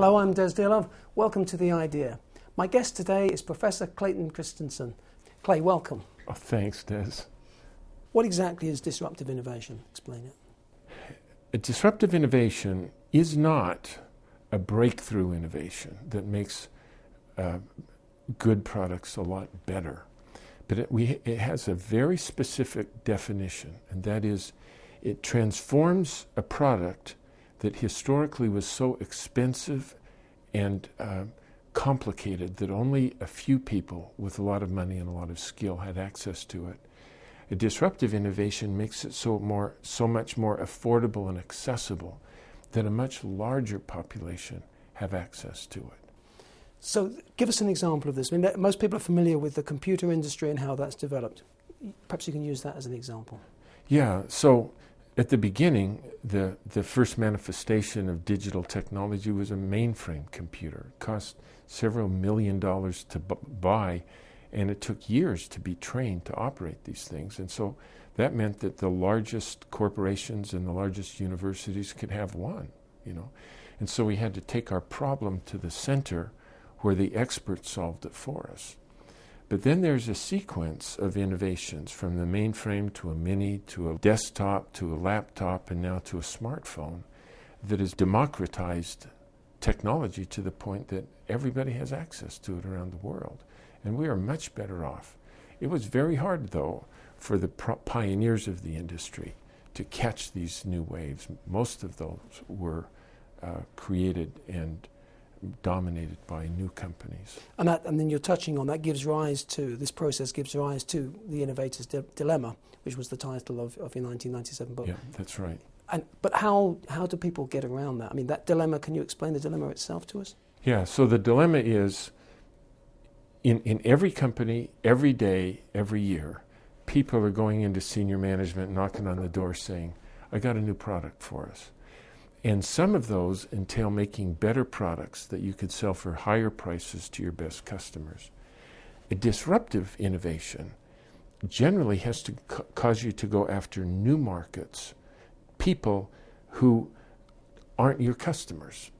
Hello, I'm Des Dearlove. Welcome to The Idea. My guest today is Professor Clayton Christensen. Clay, welcome. Oh, thanks, Des. What exactly is disruptive innovation? Explain it. A disruptive innovation is not a breakthrough innovation that makes good products a lot better. But it has a very specific definition, and that is it transforms a product that historically was so expensive and complicated that only a few people with a lot of money and a lot of skill had access to it. A disruptive innovation makes it so much more affordable and accessible that a much larger population have access to it. So give us an example of this. I mean, most people are familiar with the computer industry and how that's developed. Perhaps you can use that as an example. Yeah, so at the beginning, the first manifestation of digital technology was a mainframe computer. It cost several $1 million to buy, and it took years to be trained to operate these things. And so that meant that the largest corporations and the largest universities could have one, you know. And so we had to take our problem to the center where the experts solved it for us. But then there's a sequence of innovations from the mainframe to a mini to a desktop to a laptop and now to a smartphone that has democratized technology to the point that everybody has access to it around the world. And we are much better off. It was very hard, though, for the pioneers of the industry to catch these new waves. Most of those were created and dominated by new companies. And then you're touching on that this process gives rise to the Innovators Dilemma, which was the title of your 1997 book. Yeah, that's right. But how do people get around that? I mean, that dilemma, can you explain the dilemma itself to us? Yeah, so the dilemma is in every company, every day, every year, people are going into senior management, knocking on the door saying, I got a new product for us. And some of those entail making better products that you could sell for higher prices to your best customers. A disruptive innovation generally has to cause you to go after new markets, people who aren't your customers.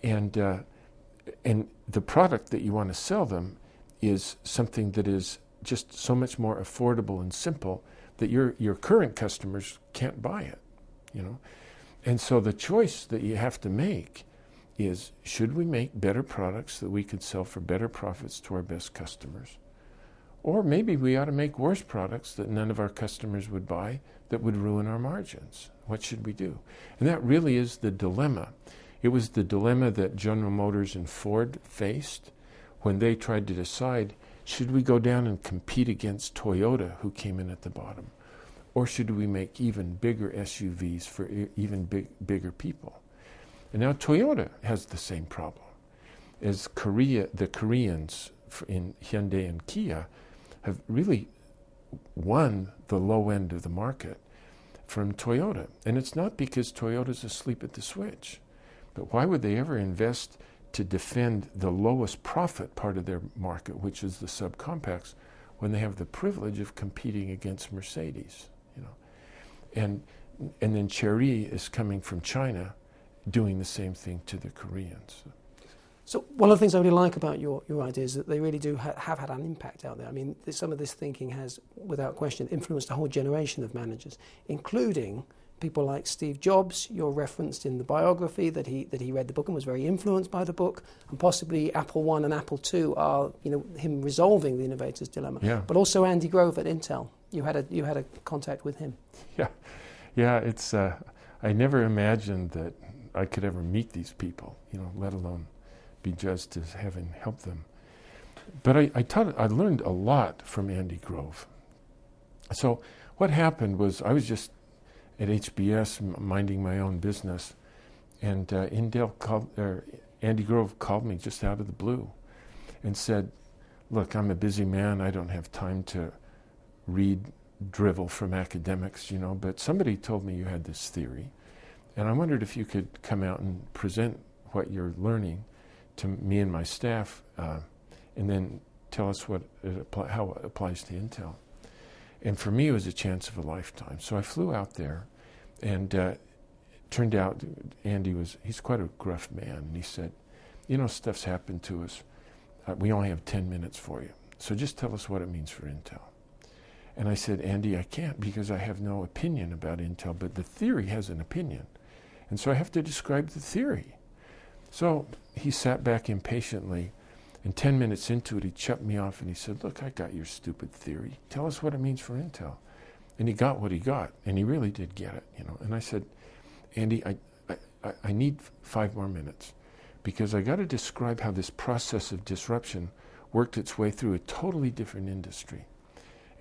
And the product that you want to sell them is something that is just so much more affordable and simple that your current customers can't buy it, you know. And so the choice that you have to make is, should we make better products that we could sell for better profits to our best customers? Or maybe we ought to make worse products that none of our customers would buy that would ruin our margins. What should we do? And that really is the dilemma. It was the dilemma that General Motors and Ford faced when they tried to decide, should we go down and compete against Toyota, who came in at the bottom? Or should we make even bigger SUVs for even bigger people? And now Toyota has the same problem. As the Koreans in Hyundai and Kia have really won the low end of the market from Toyota. And it's not because Toyota's asleep at the switch. But why would they ever invest to defend the lowest profit part of their market, which is the subcompacts, when they have the privilege of competing against Mercedes? You know, and then Chery is coming from China, doing the same thing to the Koreans. So one of the things I really like about your ideas is that they really do have had an impact out there. I mean, some of this thinking has, without question, influenced a whole generation of managers, including people like Steve Jobs. You're referenced in the biography that he read the book and was very influenced by the book, and possibly Apple I and Apple II are, you know, him resolving the Innovators Dilemma. Yeah. But also Andy Grove at Intel. You had a contact with him. Yeah. It's I never imagined that I could ever meet these people, you know, let alone be judged as having helped them. But I learned a lot from Andy Grove. So what happened was I was just at HBS minding my own business, and Andy Grove called me just out of the blue and said, look, I'm a busy man. I don't have time to read drivel from academics, you know, but somebody told me you had this theory, and I wondered if you could come out and present what you're learning to me and my staff, and then tell us how it applies to Intel. And for me, it was a chance of a lifetime. So I flew out there, and it turned out he's quite a gruff man, and he said, you know, stuff's happened to us. We only have 10 minutes for you. So just tell us what it means for Intel. And I said, Andy, I can't because I have no opinion about Intel, but the theory has an opinion. And so I have to describe the theory. So he sat back impatiently, and 10 minutes into it, he chopped me off and he said, look, I got your stupid theory. Tell us what it means for Intel. And he got what he got, and he really did get it, you know. And I said, Andy, I need 5 more minutes because I got to describe how this process of disruption worked its way through a totally different industry,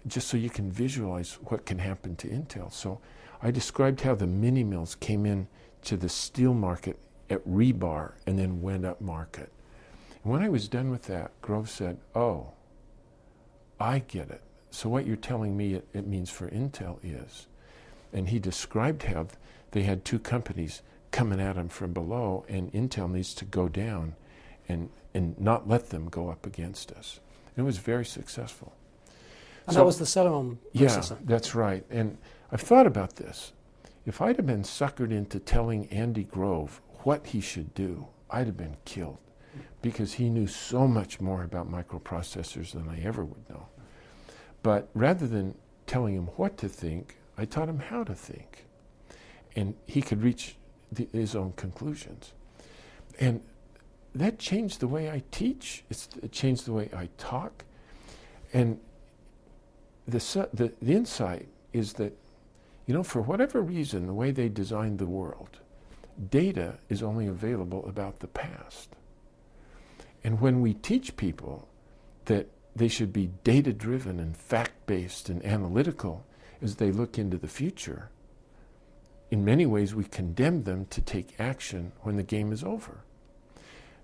just so you can visualize what can happen to Intel. So I described how the mini mills came in to the steel market at rebar and then went up market. And when I was done with that, Grove said, oh, I get it. So what you're telling me it means for Intel is, and he described how they had 2 companies coming at them from below, and Intel needs to go down and not let them go up against us. And it was very successful. And so, that was the Celeron processor. Yeah, that's right. And I've thought about this. If I'd have been suckered into telling Andy Grove what he should do, I'd have been killed because he knew so much more about microprocessors than I ever would know. But rather than telling him what to think, I taught him how to think. And he could reach his own conclusions. And that changed the way I teach. It changed the way I talk. And the insight is that, you know, for whatever reason, the way they designed the world, data is only available about the past. And when we teach people that they should be data-driven and fact-based and analytical as they look into the future, in many ways we condemn them to take action when the game is over.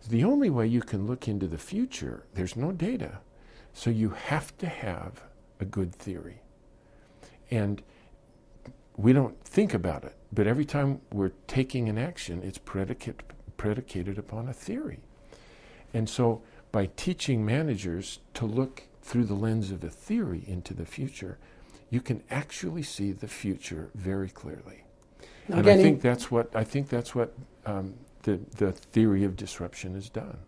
The only way you can look into the future, there's no data, so you have to have a good theory. And we don't think about it, but every time we're taking an action, it's predicated upon a theory. And so by teaching managers to look through the lens of a theory into the future, you can actually see the future very clearly. Now, and I think that's what the theory of disruption has done.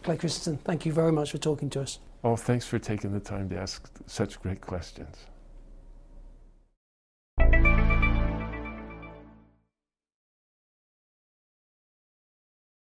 Clay Christensen, thank you very much for talking to us. Oh, thanks for taking the time to ask such great questions.